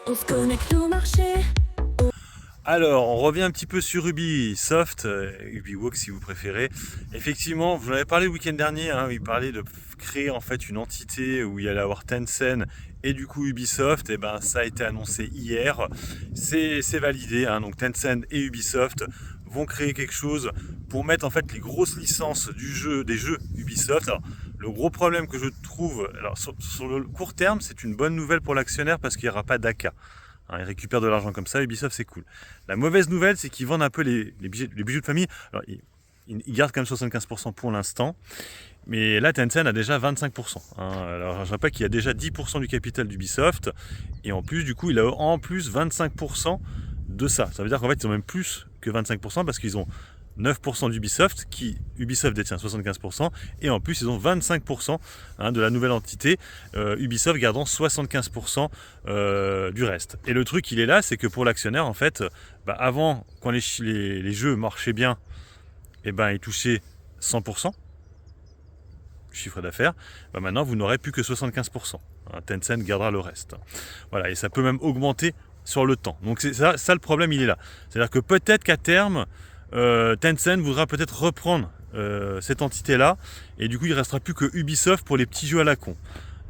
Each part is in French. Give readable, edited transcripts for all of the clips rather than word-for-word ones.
On se connecte au marché. Alors, on revient un petit peu sur Ubisoft, Ubiwalk si vous préférez. Effectivement, vous en avez parlé le week-end dernier, hein, où il parlait de créer en fait une entité où il y allait avoir Tencent et du coup Ubisoft. Et ben, ça a été annoncé hier. C'est validé, hein, donc Tencent et Ubisoft vont créer quelque chose pour mettre en fait les grosses licences des jeux Ubisoft. Alors, le gros problème que je trouve, alors sur le court terme, c'est une bonne nouvelle pour l'actionnaire parce qu'il n'y aura pas d'AK. Hein, ils récupèrent de l'argent comme ça, Ubisoft c'est cool. La mauvaise nouvelle, c'est qu'ils vendent un peu les bijoux de famille. Alors, ils gardent quand même 75% pour l'instant, mais là Tencent a déjà 25%. Hein. Alors je rappelle qu'il y a déjà 10% du capital d'Ubisoft, et en plus du coup il a en plus 25% de ça. Ça veut dire qu'en fait ils ont même plus que 25% parce qu'ils ont 9% d'Ubisoft, Ubisoft détient 75%, et en plus ils ont 25% de la nouvelle entité, Ubisoft gardant 75% du reste. Et le truc il est là, c'est que pour l'actionnaire en fait, avant quand les jeux marchaient bien, et ils touchaient 100% chiffre d'affaires, maintenant vous n'aurez plus que 75%. Tencent gardera le reste. Voilà, et ça peut même augmenter sur le temps. Donc c'est ça le problème il est là. C'est-à-dire que peut-être qu'à terme, Tencent voudra peut-être reprendre cette entité-là, et du coup il ne restera plus que Ubisoft pour les petits jeux à la con.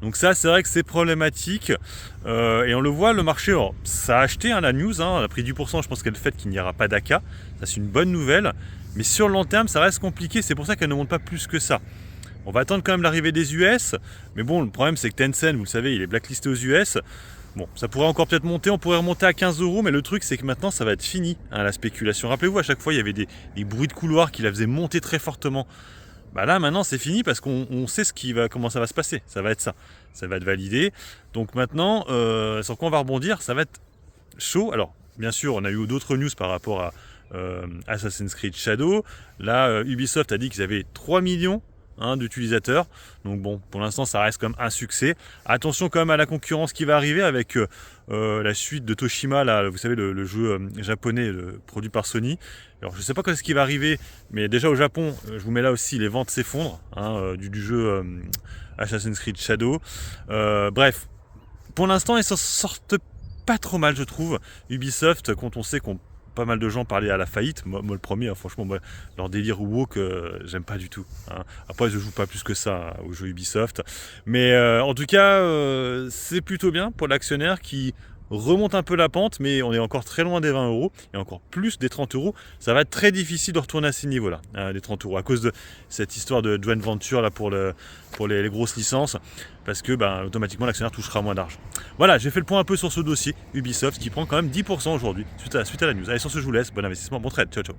Donc ça c'est vrai que c'est problématique, et on le voit, le marché, ça a acheté la news, on a pris 10%, je pense que le fait qu'il n'y aura pas d'AK, ça c'est une bonne nouvelle, mais sur le long terme ça reste compliqué, c'est pour ça qu'elle ne monte pas plus que ça. On va attendre quand même l'arrivée des US, mais bon, le problème c'est que Tencent, vous le savez, il est blacklisté aux US. Bon, ça pourrait encore peut-être monter, on pourrait remonter à 15€, mais le truc c'est que maintenant ça va être fini, la spéculation. Rappelez-vous, à chaque fois il y avait des bruits de couloir qui la faisaient monter très fortement. Là maintenant c'est fini parce qu'on sait comment ça va se passer, ça va être ça. Ça va être validé. Donc maintenant, sur quoi on va rebondir, ça va être chaud. Alors, bien sûr, on a eu d'autres news par rapport à Assassin's Creed Shadow. Là, Ubisoft a dit qu'ils avaient 3 millions d'utilisateurs. Donc bon, pour l'instant ça reste comme un succès. Attention quand même à la concurrence qui va arriver avec la suite de Toshima, là, vous savez, le jeu japonais produit par Sony. Alors je sais pas quand est-ce qui va arriver, mais déjà au Japon, je vous mets là aussi, les ventes s'effondrent du jeu Assassin's Creed Shadow. Bref, pour l'instant ils s'en sortent pas trop mal je trouve. Ubisoft, quand on sait qu'on pas mal de gens parlaient à la faillite, moi le premier, franchement, leur délire woke, j'aime pas du tout. Après, je joue pas plus que ça aux jeux Ubisoft, mais en tout cas, c'est plutôt bien pour l'actionnaire qui remonte un peu la pente, mais on est encore très loin des 20€, et encore plus des 30€. Ça va être très difficile de retourner à ces niveaux-là, les 30€, à cause de cette histoire de joint venture là pour les grosses licences, parce que automatiquement l'actionnaire touchera moins d'argent. Voilà, j'ai fait le point un peu sur ce dossier Ubisoft qui prend quand même 10% aujourd'hui suite à la news. Allez, sur ce, je vous laisse, bon investissement, bon trade, ciao ciao.